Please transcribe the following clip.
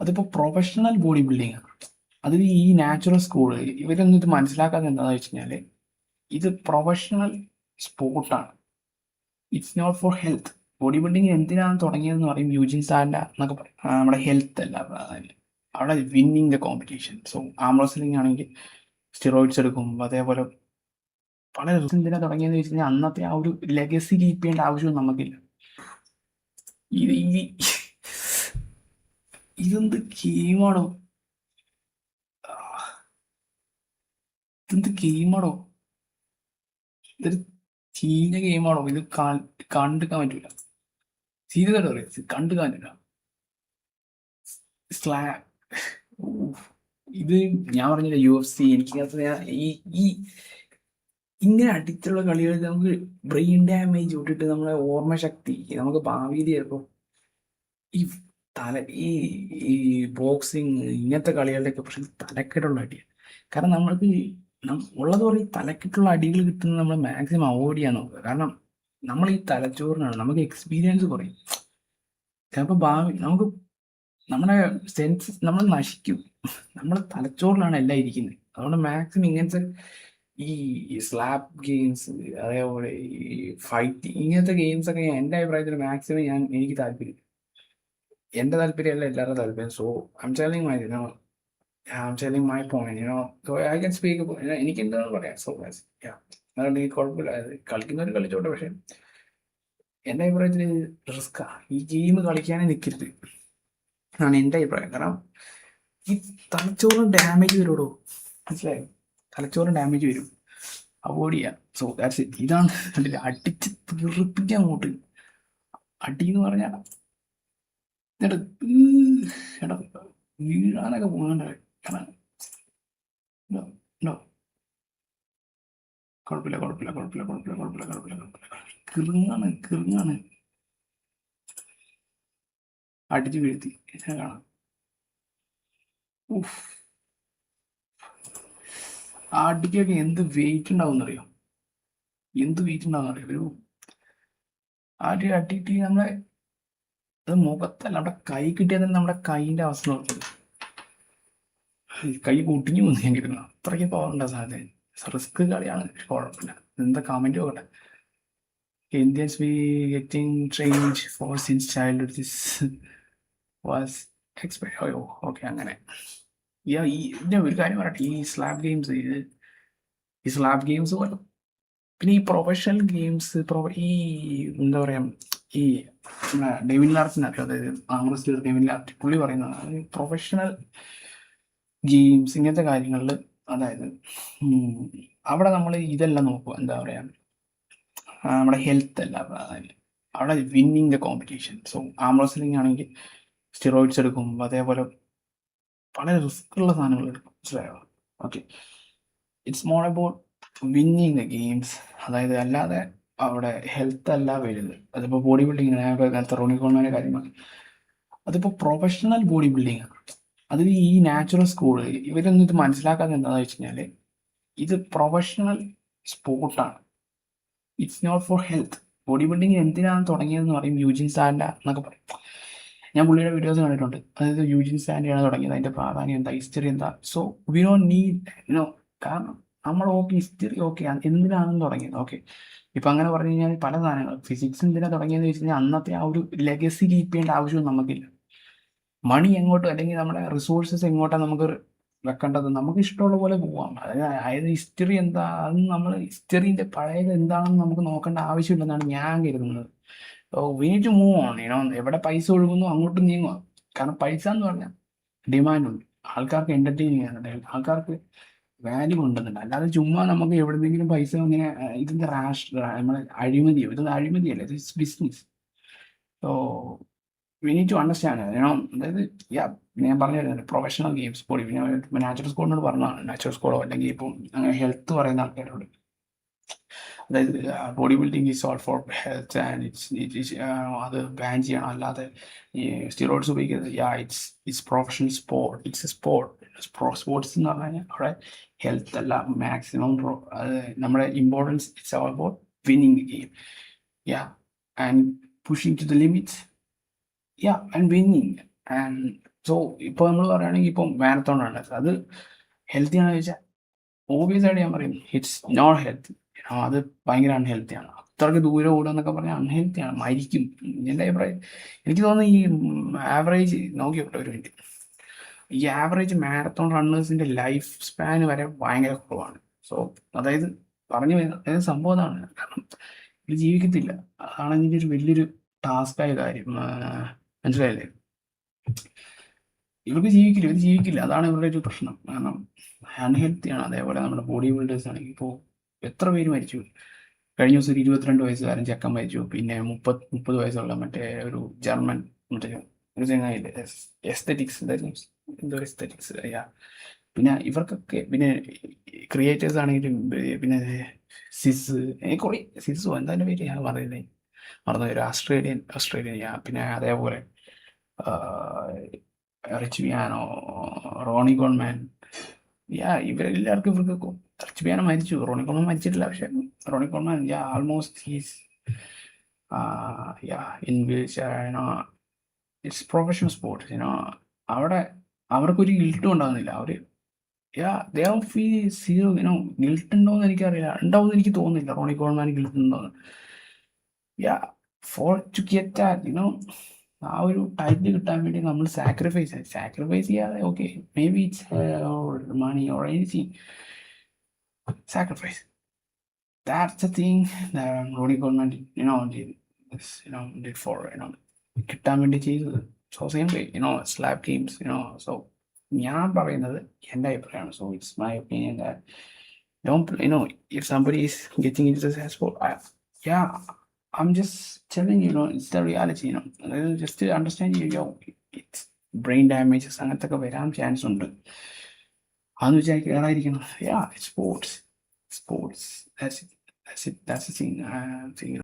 അതിപ്പോൾ professional body building ആണ്. അതിൽ ഈ നാച്ചുറൽ സ്കൂൾ ഇവരൊന്നും ഇത് മനസ്സിലാക്കാതെ എന്താണെന്ന് വെച്ച് കഴിഞ്ഞാൽ ഇത് പ്രൊഫഷണൽ സ്പോർട്ടാണ്. It's not for health. Body building എന്തിനാണ് തുടങ്ങിയതെന്ന് പറയും യൂജിൻ സാറിൻ്റെ എന്നൊക്കെ പറയും. നമ്മുടെ ഹെൽത്ത് അല്ല അവിടെ winning the competition. So am wrestling ആണെങ്കിൽ സ്റ്റിറോയിഡ്സ് എടുക്കും. അതേപോലെ പല എന്തിനാ തുടങ്ങിയെന്ന് വെച്ച് കഴിഞ്ഞാൽ അന്നത്തെ ആ ഒരു ലെഗസി കീപ്പ് ചെയ്യേണ്ട ആവശ്യമൊന്നും നമുക്കില്ല. ഇത് ഇതെന്ത് ഗെയിമാണോ, ഇതെന്ത് ഗെയിമാണോ, ഇതൊരു ചീഞ്ഞ ഗെയിമാണോ ഇത്. കണ്ടെടുക്കാൻ പറ്റൂല. സീരിയസ് ആയിട്ട് പറയാം, കണ്ടെടുക്കാൻ പറ്റില്ല. ഇത് ഞാൻ പറഞ്ഞില്ല UFC എനിക്ക് ഈ ഇങ്ങനെ അടിച്ചുള്ള കളികൾ നമുക്ക് ബ്രെയിൻ ഡാമേജ് വിട്ടിട്ട് നമ്മളെ ഓർമ്മശക്തി നമുക്ക് ഭാവിയിൽ ചിലപ്പോൾ ഈ ഈ ഈ ബോക്സിങ് ഇങ്ങനത്തെ കളികളുടെയൊക്കെ പ്രശ്നം തലക്കെട്ടുള്ള അടിയാണ്. കാരണം നമ്മൾക്ക് ഉള്ളത് പോലെ ഈ തലക്കെട്ടുള്ള അടികൾ കിട്ടുന്നത് നമ്മൾ മാക്സിമം അവോയ്ഡ് ചെയ്യാൻ നോക്കുക. കാരണം നമ്മൾ ഈ തലച്ചോറിനാണ് നമുക്ക് എക്സ്പീരിയൻസ് കുറയും. ചിലപ്പോൾ ഭാവി നമുക്ക് നമ്മുടെ സെൻസസ് നമ്മൾ നശിക്കും. നമ്മുടെ തലച്ചോറിലാണ് എല്ലാം ഇരിക്കുന്നത്. അതുകൊണ്ട് മാക്സിമം ഇങ്ങനത്തെ ഈ സ്ലാപ്പ് ഗെയിംസ് അതേപോലെ ഈ ഫൈറ്റ് ഇങ്ങനത്തെ ഗെയിംസ് ഒക്കെ എൻ്റെ അഭിപ്രായത്തിൽ മാക്സിമം എനിക്ക് താല്പര്യം. എൻ്റെ താല്പര്യമല്ല എല്ലാവരുടെ താല്പര്യം. So I'm telling my point so I can speak. എനിക്ക് എന്താണ് പറയാം. സോ അതുകൊണ്ട് ഈ കുഴപ്പമില്ല, കളിക്കുന്നവർ കളിച്ചോട്ടെ. പക്ഷെ എൻ്റെ അഭിപ്രായത്തിൽ റിസ്ക്കാ. ഈ ഗെയിം കളിക്കാനേ നിൽക്കരുത് എന്നാണ് എൻ്റെ അഭിപ്രായം. കാരണം ഈ തലച്ചോറിന് ഡാമേജ് വരുമോ, മനസ്സിലായോ? തലച്ചോറിന് ഡാമേജ് വരും, അവോയ്ഡ് ചെയ്യാം. So that's it. ഇതാണ് അടിച്ച് തീർപ്പിക്കാൻ അങ്ങോട്ട് അടി എന്ന് പറഞ്ഞാൽ എടാ വീഴാനൊക്കെ പോകണ്ടേ. കാരണം കുഴപ്പമില്ല. കിറുങ്ങാണ് അടിച്ച് വീഴ്ത്തി കാണാം. ആ അടിക്കൊക്കെ എന്ത് വെയിറ്റ് ഉണ്ടാവുമെന്നറിയോ? ഒരു അടിയിട്ട് നമ്മളെ അത് മുഖത്തല്ല, നമ്മുടെ കൈ കിട്ടിയാൽ തന്നെ നമ്മുടെ കൈയിൻ്റെ അവസ്ഥ നോക്കുന്നത്. കൈ പൊട്ടിഞ്ഞു പോകുന്നു ഞാൻ കിട്ടുന്നു. അത്രയ്ക്ക് പവറുണ്ട് സാധനം. റിസ്ക് കളിയാണ്. കുഴപ്പമില്ല. എന്താ കമൻറ്റ് നോക്കട്ടെ. Indians be getting trained for since childhood this was expect. അയ്യോ ഓക്കെ. അങ്ങനെ ഇതിൻ്റെ ഒരു കാര്യം പറയട്ടെ. ഈ സ്ലാബ് ഗെയിംസ് പോലെ പിന്നെ ഈ പ്രൊഫഷണൽ ഗെയിംസ് ഈ എന്താ പറയുക, ഈ നമ്മുടെ ഡെവിൻ ലാർക്കിന് അറിയാം. അതായത് ആംറെസ്ലർ ഡെവിൻ ലാർക്ക് പുള്ളി പറയുന്നതാണ് പ്രൊഫഷണൽ ഗെയിംസ് ഇങ്ങനത്തെ കാര്യങ്ങളിൽ. അതായത് അവിടെ നമ്മൾ ഇതെല്ലാം നോക്കുക, എന്താ പറയുക, നമ്മുടെ ഹെൽത്ത് അല്ല അവിടെ winning the competition. So am wrestling ആണെങ്കിൽ സ്റ്റിറോയിഡ്സ് എടുക്കും. അതേപോലെ പല റിസ്ക്കുള്ള സാധനങ്ങൾ എടുക്കും. മനസ്സിലായോ? Okay. It's more about winning the games. അതായത് അല്ലാതെ അവിടെ ഹെൽത്ത് അല്ല വരുന്നത്. അതിപ്പോൾ ബോഡി ബിൽഡിങ് നേരത്തെ റോണി കോൾമാൻ്റെ കാര്യമാണ്. അതിപ്പോൾ പ്രൊഫഷണൽ ബോഡി ബിൽഡിംഗ് ആണ്. അതിൽ ഈ നാച്ചുറൽ സ്കൂൾ ഇവരൊന്നും ഇത് മനസ്സിലാക്കാതെ എന്താണെന്ന് വെച്ച് കഴിഞ്ഞാൽ ഇത് പ്രൊഫഷണൽ സ്പോർട്ടാണ്. It's not for health. Body building എന്തിനാണ് തുടങ്ങിയതെന്ന് പറയും യൂജിൻ സാറിൻ്റെ എന്നൊക്കെ പറയും. ഞാൻ പുള്ളിയുടെ വീഡിയോസ് കണ്ടിട്ടുണ്ട്. അതായത് യൂജിൻ സാൻഡിയാണ് തുടങ്ങിയത്, അതിൻ്റെ പ്രാധാന്യം എന്താ, ഹിസ്റ്ററി എന്താ. സോ വി ഡോണ്ട് നീഡ് കാരണം നമ്മൾ ഹിസ്റ്ററി എന്തിനാണെന്ന് തുടങ്ങിയത്. ഓക്കെ, ഇപ്പം അങ്ങനെ പറഞ്ഞു കഴിഞ്ഞാൽ പല സാധനങ്ങൾ ഫിസിക്സ് എന്തിനാണ് തുടങ്ങിയെന്ന് വെച്ച് കഴിഞ്ഞാൽ അന്നത്തെ ആ ഒരു ലെഗസി കീപ്പ് ചെയ്യേണ്ട ആവശ്യമൊന്നും നമുക്കില്ല. മണി എങ്ങോട്ടും അല്ലെങ്കിൽ നമ്മുടെ റിസോഴ്സസ് എങ്ങോട്ടാണ് നമുക്ക് വെക്കേണ്ടത്, നമുക്ക് ഇഷ്ടമുള്ള പോലെ പോവാം. അതായത് ഹിസ്റ്ററി എന്താ, അത് നമ്മൾ ഹിസ്റ്ററിൻ്റെ പഴയത് എന്താണെന്ന് നമുക്ക് നോക്കേണ്ട ആവശ്യമില്ലെന്നാണ് ഞാൻ കരുതുന്നത്. We need to move on. എവിടെ പൈസ ഒഴുകുന്നു അങ്ങോട്ട് നീങ്ങുക. കാരണം പൈസ എന്ന് പറഞ്ഞാൽ ഡിമാൻഡുണ്ട്. ആൾക്കാർക്ക് എൻ്റർടൈൻ ചെയ്യാനുണ്ട്, ആൾക്കാർക്ക് വാല്യൂ ഉണ്ടെന്നുണ്ട്. അല്ലാതെ ചുമ്മാ നമുക്ക് എവിടെന്നെങ്കിലും പൈസ ഇങ്ങനെ ഇതിൻ്റെ നമ്മൾ അഴിമതിയോ, ഇതൊന്നും അഴിമതിയല്ല, ഇത് business. So we need to understand. അതായത് ഞാൻ പറഞ്ഞു തരുന്നത് പ്രൊഫഷണൽ ഗെയിംസ് ബോഡി. നാച്ചുറൽ സ്കോഡിനോട് പറഞ്ഞതാണ്, നാച്ചുറൽ സ്കോഡോ അല്ലെങ്കിൽ ഇപ്പം അങ്ങനെ ഹെൽത്ത് പറയുന്ന ആൾക്കാരോട്. അതായത് body building is all for health and അത് ബാൻ ചെയ്യണം. അല്ലാതെ ഈ സ്റ്റിറോയിഡ്സ് ഉപയോഗിക്കുന്നത് it's professional sport. It's a sport. Sports എന്ന് പറഞ്ഞു കഴിഞ്ഞാൽ അവിടെ ഹെൽത്ത് അല്ല മാക്സിമം. അത് നമ്മുടെ importance it's all about winning the game. And pushing to the limits. And winning. And so ഇപ്പോൾ നമ്മൾ പറയുകയാണെങ്കിൽ ഇപ്പം മാരത്തോൺ ആണ് അത് ഹെൽത്തി ആണെന്ന് ചോദിച്ചാൽ ഓബിയസ് ആയിട്ട് ഞാൻ പറയും ഇറ്റ്സ് നോട്ട് ഹെൽത്തി. അത് ഭയങ്കര അൺഹെൽത്തിയാണ്. അത്രയ്ക്ക് ദൂരം ഓടുക എന്നൊക്കെ പറഞ്ഞാൽ അൺഹെൽത്തിയാണ്, മരിക്കും. എൻ്റെ അഭിപ്രായം എനിക്ക് തോന്നുന്നു ഈ ആവറേജ് നോക്കിയോട്ടെ ഒരു മിനിറ്റ്, ഈ ആവറേജ് മാരത്തോൺ റണ്ണേഴ്സിൻ്റെ ലൈഫ് സ്പാൻ വരെ ഭയങ്കര കുറവാണ്. സോ അതായത് പറഞ്ഞു വരുന്നത് അതായത് സംഭവം അതാണ്. കാരണം ഇത് ജീവിക്കത്തില്ല. അതാണ് ഇതിൻ്റെ ഒരു വലിയൊരു ടാസ്കായ കാര്യം. മനസ്സിലായില്ലേ? ഇവർക്ക് ജീവിക്കില്ല, ഇവർ ജീവിക്കില്ല. അതാണ് ഇവരുടെ ഒരു പ്രശ്നം. കാരണം അൺഹെൽത്തിയാണ്. അതേപോലെ നമ്മുടെ ബോഡി ബിൽഡേഴ്സ് ആണെങ്കിൽ ഇപ്പോൾ എത്ര പേര് മരിച്ചു. കഴിഞ്ഞ ദിവസം ഒരു 22 വയസ്സുകാരൻ ചെക്കൻ മരിച്ചു. പിന്നെ 30 വയസ്സുള്ള മറ്റേ ഒരു ജർമ്മൻ മറ്റേ ഒരു ചങ്ങായില്ലേ, എസ്തെറ്റിക്സ് എന്തോ എസ്തെറ്റിക്സ്. പിന്നെ ഇവർക്കൊക്കെ പിന്നെ ക്രിയേറ്റേഴ്സ് ആണെങ്കിലും പിന്നെ സിസ് കുറേ സിസോ എന്തായാലും പേര് ഞാൻ മറന്നു ഒരു ഓസ്ട്രേലിയൻ പിന്നെ അതേപോലെ റിച്ച് പിയാനോ, റോണി കോൾമാൻ, ഇവരെല്ലാവർക്കും ഇവർക്ക് റിച്ച് പിയാനോ മരിച്ചു, റോണി കോൾമാൻ മരിച്ചിട്ടില്ല. പക്ഷെ Ronnie Coleman almost he's in which it's professional sports. അവിടെ അവർക്കൊരു ഗിൽട്ടും ഉണ്ടാകുന്നില്ല. അവർ they don't feel zero guilt ഉണ്ടോയെന്ന് എനിക്കറിയില്ല, ഉണ്ടാവുമെന്ന് എനിക്ക് തോന്നുന്നില്ല റോണി കോൾമാൻ ഗിൽട്ട് ഉണ്ടോയെന്ന്. ഫോർ ടു ഗെറ്റ് ദാറ്റ് ആ ഒരു ടൈറ്റിൽ കിട്ടാൻ വേണ്ടി നമ്മൾ സാക്രിഫൈസ് ചെയ്യാതെ okay may be it's money or anything sacrifice. That's the thing that Ronnie Coleman did for കിട്ടാൻ വേണ്ടി ചെയ്തത്. So same way slab games so ഞാൻ പറയുന്നത് എൻ്റെ അഭിപ്രായമാണ്. So it's my opinion that don't if somebody is getting into the sport, I'm just telling you, it's the reality. Just to understand it's brain damages അങ്ങനത്തെ ഒക്കെ വരാൻ chance ഉണ്ട്. അതെന്ന് വെച്ചാൽ കയറാതിരിക്കണം. It's sports. That's the thing.